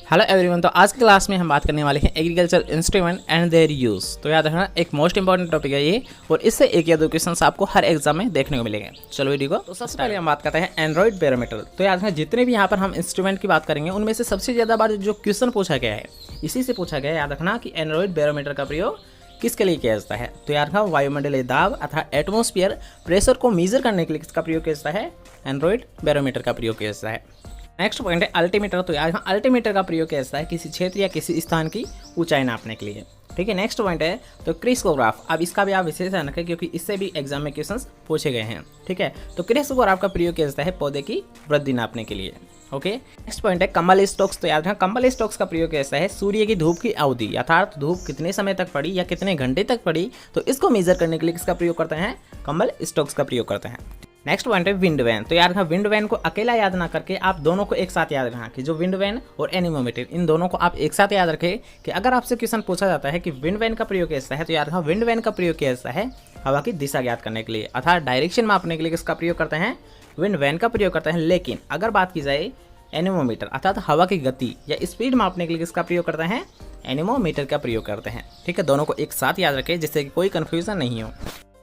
Hello everyone. तो आज की क्लास में हम बात करने वाले हैं agriculture instrument and there use. तो याद रखना एक मोस्ट इंपॉर्टेंट टॉपिक है ये, और इससे एक या दो क्वेश्चन आपको हर एग्जाम में देखने को मिलेंगे। चलो वीडियो को तो सबसे पहले हम बात करते हैं एंड्रॉइड बैरोमीटर। तो याद रखना जितने भी यहाँ पर हम इंस्ट्रूमेंट की बात करेंगे उनमें से सबसे ज़्यादा बार जो क्वेश्चन पूछा गया है इसी से पूछा गया है। याद रखना कि एंड्रॉइड बैरोमीटर का प्रयोग किसके लिए किया जाता है। तो याद रखना वायुमंडलीय दाब अर्थात एटमॉस्फेयर प्रेशर को मेजर करने के लिए किसका प्रयोग किया जाता है, एंड्रॉइड बैरोमीटर का प्रयोग किया जाता है। नेक्स्ट पॉइंट है अल्टीमीटर। तो यहाँ अल्टीमीटर का प्रयोग किया जाता है किसी क्षेत्र या किसी स्थान की ऊंचाई नापने के लिए। ठीक है। नेक्स्ट पॉइंट है तो क्रिस्कोग्राफ। अब इसका भी आप विशेष ध्यान रखें क्योंकि इससे भी एग्जाम में क्वेश्चंस पूछे गए हैं। ठीक है। तो क्रिस्कोग्राफ का प्रयोग किया जाता है पौधे की वृद्धि नापने के लिए। ओके। नेक्स्ट पॉइंट है कम्बल स्टॉक्स। तो याद रखना कम्बल स्टॉक्स का प्रयोग किया जाता है सूर्य की धूप की अवधि अर्थात धूप कितने समय तक पड़ी या कितने घंटे तक पड़ी, तो इसको मेजर करने के लिए किसका प्रयोग करते हैं, कम्बल स्टॉक्स का प्रयोग करते हैं। नेक्स्ट पॉइंट है विंड वैन। तो याद रखना विंड वैन को अकेला याद ना करके आप दोनों को एक साथ याद रखना कि जो विंड वैन और एनीमोमीटर इन दोनों को आप एक साथ याद रखें कि अगर आपसे क्वेश्चन पूछा जाता है कि विंड वैन का प्रयोग कैसा है, तो याद रखना विंड वैन का प्रयोग किया जाता है हवा की दिशा ज्ञात करने के लिए अर्थात डायरेक्शन मापने के लिए किसका प्रयोग करते हैं, विंड वैन का प्रयोग करते हैं। लेकिन अगर बात की जाए एनीमोमीटर अर्थात हवा की गति या स्पीड मापने के लिए किसका प्रयोग करते हैं, एनीमोमीटर का प्रयोग करते हैं। ठीक है। दोनों को एक साथ याद रखें जिससे कि कोई कंफ्यूजन नहीं हो।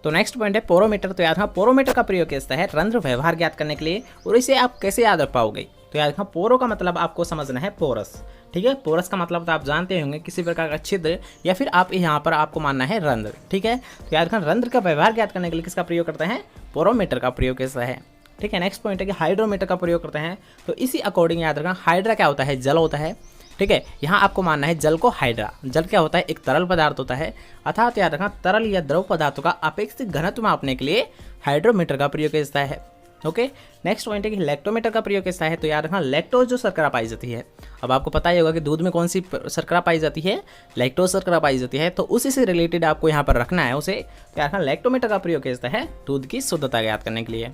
तो नेक्स्ट पॉइंट है पोरोमीटर। तो याद रखना पोरोमीटर का प्रयोग किया जाता है रंध्र व्यवहार ज्ञात करने के लिए, और इसे आप कैसे याद रख पाओगे। तो याद रखना पोरो का मतलब आपको समझना है पोरस। ठीक है। पोरस का मतलब तो आप जानते होंगे किसी प्रकार का छिद्र या फिर आप यहाँ पर आपको मानना है रंध्र। ठीक है। तो याद रखना रंध्र का व्यवहार ज्ञात करने के लिए किसका प्रयोग करते हैं, पोरोमीटर का प्रयोग कैसा है। ठीक है। नेक्स्ट पॉइंट है कि हाइड्रोमीटर का प्रयोग करते हैं। तो इसी अकॉर्डिंग याद रखना हाइड्रा क्या होता है, जल होता है। ठीक है। यहाँ आपको मानना है जल को हाइड्रा। जल क्या होता है, एक तरल पदार्थ होता है अर्थात याद रखना तरल या द्रव पदार्थों का अपेक्षित घनत्व मापने के लिए हाइड्रोमीटर का प्रयोग किया जाता है। ओके। नेक्स्ट पॉइंट है कि लैक्टोमीटर का प्रयोग कैसा है। तो याद रखना लैक्टोज जो शर्करा पाई जाती है, अब आपको पता ही होगा कि दूध में कौन सी शर्करा पाई जाती है, लैक्टोज शर्करा पाई जाती है। तो उसी से रिलेटेड आपको यहाँ पर रखना है उसे। तो याद रखना लैक्टोमीटर का प्रयोग किया जाता है दूध की शुद्धता ज्ञात करने के लिए।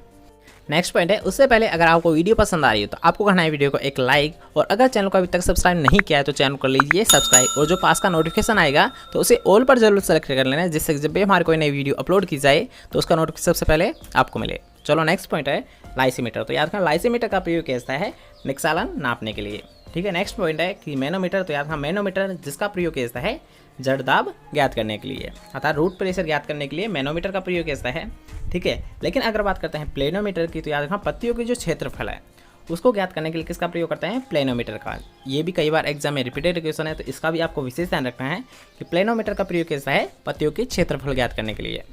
नेक्स्ट पॉइंट है उससे पहले अगर आपको वीडियो पसंद आ रही है तो आपको करना है वीडियो को एक लाइक, और अगर चैनल को अभी तक सब्सक्राइब नहीं किया है तो चैनल को लीजिए सब्सक्राइब, और जो पास का नोटिफिकेशन आएगा तो उसे ऑल पर जरूर सेलेक्ट कर लेना जिससे जब भी हमारी कोई नई वीडियो अपलोड की जाए तो उसका नोटिफिकेशन सबसे पहले आपको मिले। चलो नेक्स्ट पॉइंट है लाइसीमीटर। तो याद रखना लाइसीमीटर का प्रयोग किया जाता है निक्षालन नापने के लिए। ठीक है। नेक्स्ट पॉइंट है कि मैनोमीटर। तो याद रखना मैनोमीटर जिसका प्रयोग किया जाता है जड़ दाब ज्ञात करने के लिए अर्थात रूट प्रेशर ज्ञात करने के लिए मैनोमीटर का प्रयोग किया जाता है। ठीक है। लेकिन अगर बात करते हैं प्लेनोमीटर की, तो याद रखना पत्तियों की जो क्षेत्रफल है उसको ज्ञात करने के लिए किसका प्रयोग करते हैं, प्लेनोमीटर का। ये भी कई बार एग्जाम में रिपीटेड क्वेश्चन है तो इसका भी आपको विशेष ध्यान रखना है कि प्लेनोमीटर का प्रयोग कैसा है पत्तियों की क्षेत्रफल ज्ञात करने के लिए।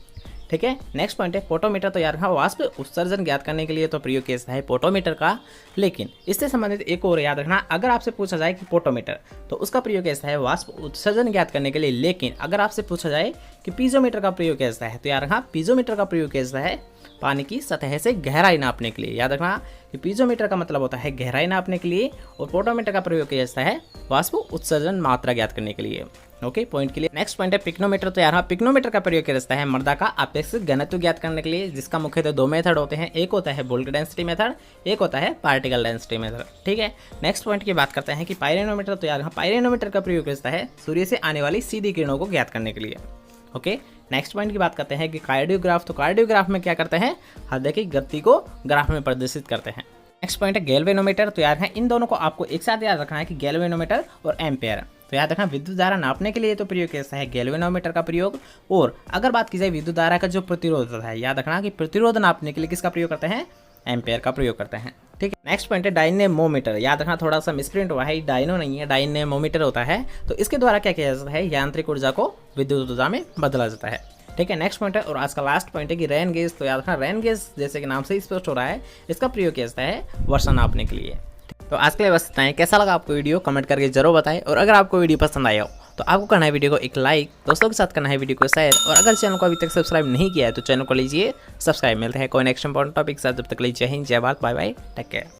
ठीक है। नेक्स्ट पॉइंट है पोटोमीटर। तो यार हाँ वाष्प उत्सर्जन ज्ञात करने के लिए तो प्रयोग किया जाता है पोटोमीटर का। लेकिन इससे संबंधित एक और याद रखना, अगर आपसे पूछा जाए कि पोटोमीटर तो उसका प्रयोग किया जाता है वाष्प उत्सर्जन ज्ञात करने के लिए। लेकिन अगर आपसे पूछा जाए कि पीजोमीटर का प्रयोग किया जाता है तो यार हाँ पीजोमीटर का प्रयोग किया जाता है पानी की सतह से गहराई नापने के लिए। याद रखना कि पीजोमीटर का मतलब होता है गहराई नापने के लिए, और पोटोमीटर का प्रयोग किया जाता है वाष्प उत्सर्जन मात्रा ज्ञात करने के लिए। ओके पॉइंट के लिए। नेक्स्ट पॉइंट है पिक्नोमीटर। तो यार पिक्नोमीटर का प्रयोग किया जाता है मृदा का अपेक्षित घनत्व ज्ञात करने के लिए, जिसका मुख्यतः दो मेथड होते हैं, एक होता है बुल्क डेंसिटी मेथड, एक होता है पार्टिकल डेंसिटी मेथड। ठीक है। नेक्स्ट पॉइंट की बात करते हैं कि पायरेनोमीटर। तो यार पायरेनोमीटर का प्रयोग किया जाता है सूर्य से आने वाली सीधी किरणों को ज्ञात करने के लिए। ओके। नेक्स्ट पॉइंट की बात करते हैं कि कार्डियोग्राफ। तो कार्डियोग्राफ में क्या करते हैं, हृदय की गति को ग्राफ में प्रदर्शित करते हैं। नेक्स्ट पॉइंट है गैल्वेनोमीटर। तो याद है इन दोनों को आपको एक साथ याद रखना है कि गैल्वेनोमीटर और एम्पेयर। तो याद रखना विद्युत धारा नापने के लिए तो प्रयोग कैसा है गैल्वेनोमीटर का प्रयोग, और अगर बात की जाए विद्युत धारा का जो प्रतिरोध होता है, याद रखना कि प्रतिरोध नापने के लिए किसका प्रयोग करते हैं, एम्पेयर का प्रयोग करते हैं। ठीक है। नेक्स्ट पॉइंट है डायनेमोमीटर। याद रखना थोड़ा सा मिसप्रिंट हुआ है, डायनो नहीं है डायनेमोमीटर होता है। तो इसके द्वारा क्या किया जाता है, यांत्रिक ऊर्जा को विद्युत ऊर्जा में बदला जाता है। ठीक है। नेक्स्ट पॉइंट है और आज का लास्ट पॉइंट है कि रेन गेज। तो याद रखना रेन गेज जैसे कि नाम से स्पष्ट हो रहा है इसका प्रयोग किया जाता है वर्षा नापने के लिए। तो आज के लिए बस इतना ही। कैसा लगा आपको वीडियो कमेंट करके जरूर बताएं, और अगर आपको वीडियो पसंद आया हो तो आपको करना है वीडियो को एक लाइक, दोस्तों के साथ करना है वीडियो को शेयर, और अगर चैनल को अभी तक सब्सक्राइब नहीं किया है तो चैनल को लीजिए सब्सक्राइब। मिलते हैं कोई नेक्स्ट इंपॉर्टेंट टॉपिक के साथ, जब तक लीजिए जय हिंद जय Bharat, bye bye, take care.